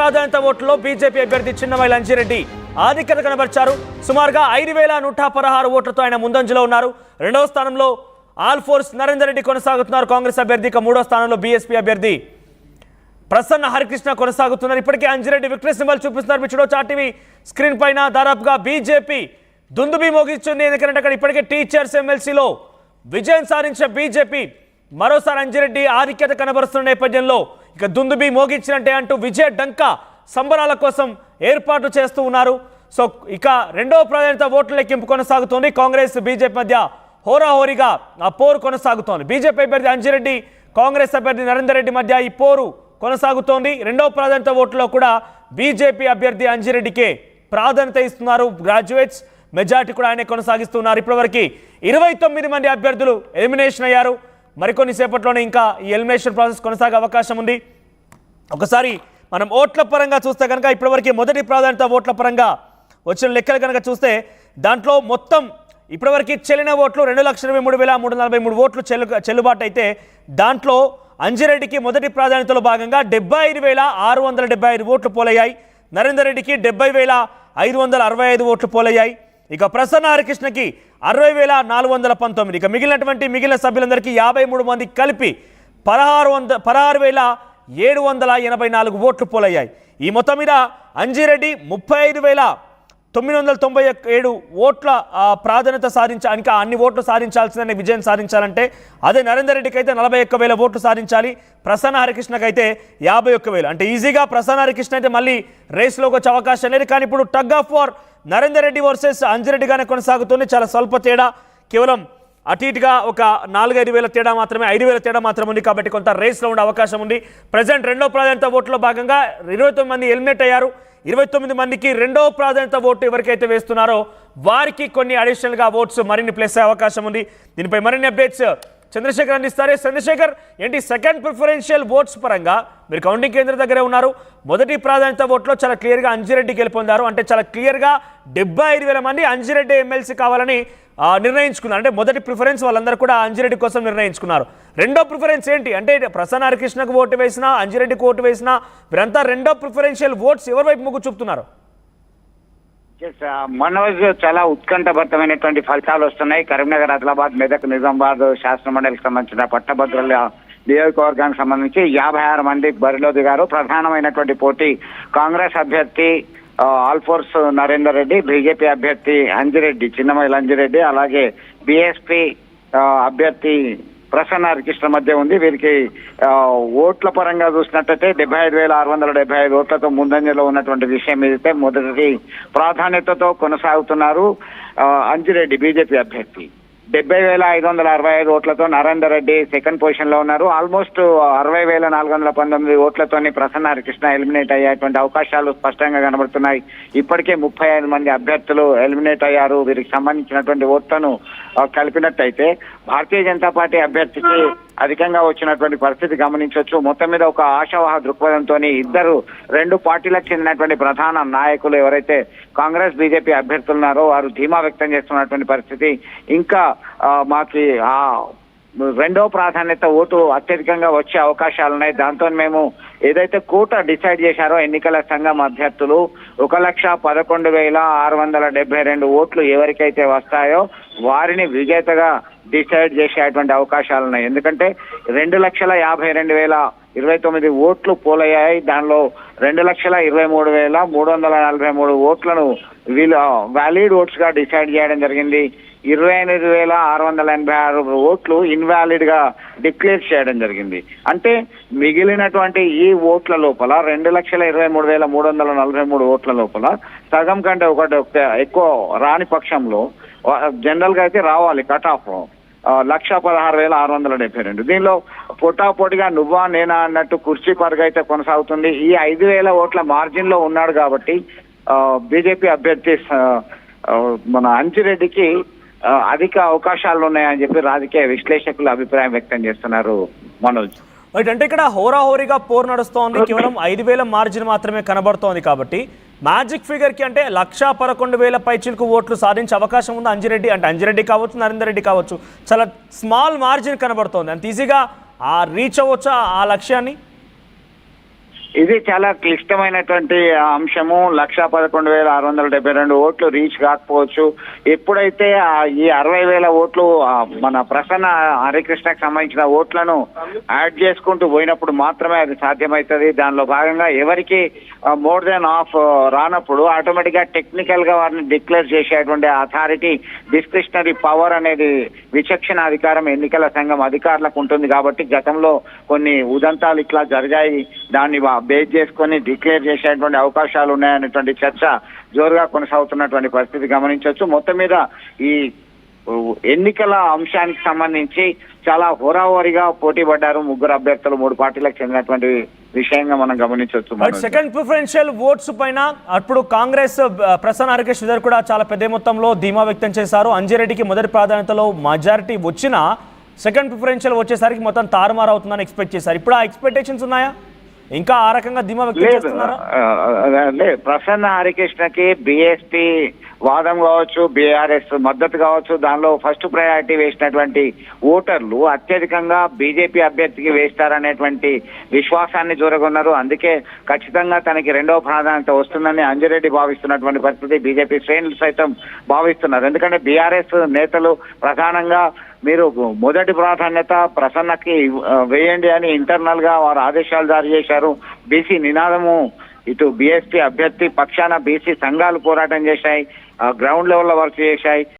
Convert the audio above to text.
ప్రాధాన్యత ఓట్లలో బీజేపీ అభ్యర్థి చిన్నమై లంజిరెడ్డి ఆధిక్యత కనబర్చారు. సుమారుగా 5,116 ఓట్లతో ఆయన ముందంజలో ఉన్నారు. రెండవ స్థానంలో ఆల్ఫోర్స్ నరేందర్ రెడ్డి కొనసాగుతున్నారు కాంగ్రెస్ అభ్యర్థి. ఇక మూడో స్థానంలో బీఎస్పీ అభ్యర్థి ప్రసన్న హరికృష్ణ కొనసాగుతున్నారు. ఇప్పటికే అంజిరెడ్డి విక్టరీ సింబల్ చూపిస్తున్నారు. మీరు చూడొచ్చు ఆర్టీవీ స్క్రీన్ పైన. దాదాపుగా బీజేపీ దుందుబి మోగించింది. ఎందుకంటే అక్కడ ఇప్పటికే టీచర్స్ ఎమ్మెల్సీలో విజయం సాధించిన బీజేపీ మరోసారి అంజిరెడ్డి ఆధిక్యత కనబరుస్తున్న నేపథ్యంలో ఇక దుందుబి మోగించినట్టే అంటూ విజయ డంకా సంబరాల కోసం ఏర్పాటు చేస్తూ ఉన్నారు. సో ఇక రెండవ ప్రాధాన్యత ఓట్ల లెక్కింపు కొనసాగుతోంది. కాంగ్రెస్ బీజేపీ మధ్య హోరాహోరీగా ఆ పోరు కొనసాగుతోంది. బీజేపీ అభ్యర్థి అంజిరెడ్డి, కాంగ్రెస్ అభ్యర్థి నరేందర్ రెడ్డి మధ్య ఈ పోరు కొనసాగుతోంది. రెండవ ప్రాధాన్యత ఓట్లలో కూడా బీజేపీ అభ్యర్థి అంజిరెడ్డికే ప్రాధాన్యత ఇస్తున్నారు. గ్రాడ్యుయేట్స్ మెజార్టీ కూడా ఆయనే కొనసాగిస్తున్నారు. ఇప్పటివరకు 29 మంది అభ్యర్థులు ఎలిమినేషన్ అయ్యారు. మరికొన్ని సేపట్లోనే ఇంకా ఈ ఎలిమినేషన్ ప్రాసెస్ కొనసాగే అవకాశం ఉంది. ఒకసారి మనం ఓట్ల పరంగా చూస్తే కనుక ఇప్పటివరకు మొదటి ప్రాధాన్యత ఓట్ల పరంగా వచ్చిన లెక్కలు కనుక చూస్తే దాంట్లో మొత్తం ఇప్పటివరకు చెల్లిన ఓట్లు 2,23,343 ఓట్లు చెల్లుబాటు అయితే దాంట్లో అంజిరెడ్డికి మొదటి ప్రాధాన్యతలో భాగంగా 75,675 ఓట్లు పోలయ్యాయి. నరేందర్ రెడ్డికి 70,565 ఓట్లు పోలయ్యాయి. ఇక ప్రసన్న హరికృష్ణకి 60,419. ఇక మిగిలిన సభ్యులందరికీ 53 మంది కలిపి 16,784 ఓట్లు పోలయ్యాయి. ఈ మొత్తం మీద అంజిరెడ్డి 35,997 ఓట్ల ప్రాధాన్యత ఇంకా అన్ని ఓట్లు సాధించాల్సిందని విజయం సాధించాలంటే అదే నరేందర్ రెడ్డికి అయితే 41,000 ఓట్లు సాధించాలి. ప్రసన్న హరికృష్ణకి అయితే 51,000. అంటే ఈజీగా ప్రసన్న హరికృష్ణ అయితే మళ్ళీ రేస్లోకి వచ్చే అవకాశం లేదు. కానీ ఇప్పుడు tug of war Narender Reddy versus అంజిరెడ్డిగానే కొనసాగుతుంది. చాలా స్వల్ప తేడా, కేవలం అటు ఇటుగా ఒక 4-5 వేల తేడా మాత్రమే, 5,000 తేడా మాత్రమే ఉంది. కాబట్టి కొంత రేస్లో ఉండే అవకాశం ఉంది. ప్రజెంట్ రెండో ప్రాధాన్యత ఓట్లో భాగంగా 29 మంది ఎలిమినేట్ అయ్యారు. 29 మందికి రెండో ప్రాధాన్యత ఓటు ఎవరికైతే వేస్తున్నారో వారికి కొన్ని అడిషనల్గా ఓట్స్ మరిన్ని ప్లేస్ అయ్యే అవకాశం ఉంది. దీనిపై మరిన్ని అప్డేట్స్ చంద్రశేఖర్ అందిస్తారు. చంద్రశేఖర్, ఏంటి సెకండ్ ప్రిఫరెన్షియల్ ఓట్స్ పరంగా మీరు కౌంటింగ్ కేంద్రం దగ్గరే ఉన్నారు. మొదటి ప్రాధాన్యత ఓట్లో చాలా క్లియర్గా అంజిరెడ్డి గెలుపొందారు. అంటే చాలా క్లియర్గా 75,000 మంది అంజిరెడ్డి ఎమ్మెల్సీ కావాలని నిర్ణయించుకున్నారు. అంటే మొదటి ప్రిఫరెన్స్ వాళ్ళందరూ కూడా అంజిరెడ్డి కోసం నిర్ణయించుకున్నారు. రెండో ప్రిఫరెన్స్ ఏంటి అంటే ప్రసన్న హరికృష్ణకు ఓటు వేసినా, అంజిరెడ్డికి ఓటు వేసినా వీరంతా రెండో ప్రిఫరెన్షియల్ ఓట్స్ ఎవరి వైపు మొగ్గు చూపుతున్నారు? మనోజ్, చాలా ఉత్కంఠభరితమైనటువంటి ఫలితాలు వస్తున్నాయి. కరీంనగర్, ఆదిలాబాద్, మెదక్, నిజామాబాద్ శాసన మండలికి సంబంధించిన పట్టభద్రుల నియోజకవర్గానికి సంబంధించి 56 మంది బరిలో దిగారు. ప్రధానమైనటువంటి పోటీ కాంగ్రెస్ అభ్యర్థి ఆల్ఫోర్స్ నరేందర్ రెడ్డి, బీజేపీ అభ్యర్థి అంజిరెడ్డి, చిన్నమై లంజిరెడ్డి, అలాగే బీఎస్పీ అభ్యర్థి ప్రసన్న హరికృష్ణ మధ్య ఉంది. వీరికి ఓట్ల పరంగా చూసినట్టయితే 75,675 ఓట్లతో ముందంజలో ఉన్నటువంటి విషయం ఏదైతే మొదటి ప్రాధాన్యతతో కొనసాగుతున్నారు అంజిరెడ్డి బీజేపీ అభ్యర్థి. 70,565 ఓట్లతో నరేందర్ రెడ్డి సెకండ్ పొజిషన్ లో ఉన్నారు. ఆల్మోస్ట్ 60,419 ఓట్లతోని ప్రసన్న హరికృష్ణ ఎలిమినేట్ అయ్యేటువంటి అవకాశాలు స్పష్టంగా కనబడుతున్నాయి. ఇప్పటికే 35 మంది అభ్యర్థులు ఎలిమినేట్ అయ్యారు. వీరికి సంబంధించినటువంటి ఓట్లను కలిపినట్టయితే భారతీయ జనతా పార్టీ అభ్యర్థికి అధికంగా వచ్చినటువంటి పరిస్థితి గమనించవచ్చు. మొత్తం మీద ఒక ఆశావాహ దృక్పథంతో రెండు పార్టీలకు చెందినటువంటి ప్రధాన నాయకులు ఎవరైతే కాంగ్రెస్ బీజేపీ అభ్యర్థులు ఉన్నారో వారు ధీమా వ్యక్తం చేస్తున్నటువంటి పరిస్థితి. ఇంకా మాకి ఆ రెండో ప్రాధాన్యత ఓటు అత్యధికంగా వచ్చే అవకాశాలు ఉన్నాయి. దాంతో మేము ఏదైతే కోట డిసైడ్ చేశారో ఎన్నికల సంఘం అభ్యర్థులు 1,11,672 ఓట్లు ఎవరికైతే వస్తాయో వారిని విజేతగా డిసైడ్ చేసేటువంటి అవకాశాలు ఉన్నాయి. ఎందుకంటే 2,52,029 ఓట్లు పోలయ్యాయి. దానిలో 2,23,343 ఓట్లను వీళ్ళు వ్యాలిడ్ ఓట్స్ గా డిసైడ్ చేయడం జరిగింది. 28,686 ఓట్లు ఇన్వాలిడ్ గా డిక్లేర్ చేయడం జరిగింది. అంటే మిగిలినటువంటి ఈ ఓట్ల లోపల 2,23,343 ఓట్ల లోపల సగం కంటే ఒకటి ఎక్కువ రాని పక్షంలో జనరల్ గా అయితే రావాలి కట్ ఆఫ్ 1,16,672. దీనిలో పోటాపోటీగా నువ్వా నేనా అన్నట్టు కుర్చీ పరుగు అయితే కొనసాగుతుంది. ఈ 5,000 ఓట్ల మార్జిన్ లో ఉన్నాడు కాబట్టి బీజేపీ అభ్యర్థి మన అంజిరెడ్డికి అధిక అవకాశాలు ఉన్నాయని చెప్పి రాజకీయ విశ్లేషకులు అభిప్రాయం వ్యక్తం చేస్తున్నారు. మనోజ్, అంటే ఇక్కడ హోరాహోరీగా పోరు నడుస్తోంది. కేవలం 5,000 మార్జిన్ మాత్రమే కనబడుతోంది. కాబట్టి మ్యాజిక్ ఫిగర్ కి అంటే 1,11,000 పైచిలకు ఓట్లు సాధించే అవకాశం ఉంది అంజిరెడ్డి. అంటే అంజిరెడ్డి కావచ్చు, నరేందర్ రెడ్డి కావచ్చు, చాలా స్మాల్ మార్జిన్ కనబడుతోంది. అంత ఈజీగా రీచ్ అవ్వచ్చా ఆ లక్ష్యాన్ని? ఇది చాలా క్లిష్టమైనటువంటి అంశము. 1,11,672 ఓట్లు రీచ్ కాకపోవచ్చు. ఎప్పుడైతే ఈ 60,000 ఓట్లు మన ప్రసన్న హరికృష్ణకు సంబంధించిన ఓట్లను యాడ్ చేసుకుంటూ పోయినప్పుడు మాత్రమే అది సాధ్యమవుతుంది. దానిలో భాగంగా ఎవరికి మోర్ దెన్ హాఫ్ రానప్పుడు ఆటోమేటిక్ గా టెక్నికల్ గా వారిని డిక్లేర్ చేసేటువంటి అథారిటీ, డిస్క్రిషనరీ పవర్ అనేది విచక్షణ అధికారం ఎన్నికల సంఘం అధికారులకు ఉంటుంది. కాబట్టి గతంలో కొన్ని ఉదంతాలు ఇట్లా జరిగాయి. దాన్ని బేస్ చేసుకొని డిక్లేర్ చేసేటువంటి అవకాశాలు ఉన్నాయనేటువంటి చర్చ జోరుగా కొనసాగుతున్నటువంటి పరిస్థితి గమనించవచ్చు. మొత్తం మీద ఈ ఎన్నికల అంశానికి సంబంధించి చాలా హోరాహోరీగా పోటీ పడ్డారు ముగ్గురు అభ్యర్థులు, 3 పార్టీలకు చెందినటువంటి విషయంగా మనం గమనించవచ్చు. సెకండ్ ప్రిఫరెన్షియల్ ఓట్స్ పైన అప్పుడు కాంగ్రెస్ ప్రసన్న హరికృష్ణ కూడా చాలా పెద్ద మొత్తంలో ధీమా వ్యక్తం చేశారు. అంజిరెడ్డికి మొదటి ప్రాధాన్యతలో మెజారిటీ వచ్చినా సెకండ్ ప్రిఫరెన్షియల్ వచ్చేసరికి మొత్తం తారుమారు అవుతుందని ఎక్స్పెక్ట్ చేశారు. ఇప్పుడు ఆ ఎక్స్పెక్టేషన్స్ ఉన్నాయా? ఇంకా ఆ రకంగా ధీమా వ్యక్తం చేస్తున్నారా? లేదు, ప్రసన్న హరికృష్ణకి బిఎస్పీ వాదం కావచ్చు, బీఆర్ఎస్ మద్దతు కావచ్చు, దానిలో ఫస్ట్ ప్రయారిటీ వేసినటువంటి ఓటర్లు అత్యధికంగా బీజేపీ అభ్యర్థికి వేస్తారనేటువంటి విశ్వాసాన్ని జోరగొన్నారు. అందుకే ఖచ్చితంగా తనకి 2వ ప్రాధాన్యత వస్తుందని అంజిరెడ్డి భావిస్తున్నటువంటి పరిస్థితి బీజేపీ శ్రేణులు సైతం భావిస్తున్నారు. ఎందుకంటే బీఆర్ఎస్ నేతలు ప్రధానంగా మీరు మొదటి ప్రాధాన్యత ప్రసన్నకి వేయండి అని ఇంటర్నల్ గా వారు ఆదేశాలు జారీ చేశారు. బీసీ నినాదము ఇటు బీఎస్పీ అభ్యర్థి పక్షాన బీసీ సంఘాలు పోరాటం చేశాయి, గ్రౌండ్ లెవెల్లో వర్క్ చేశాయి.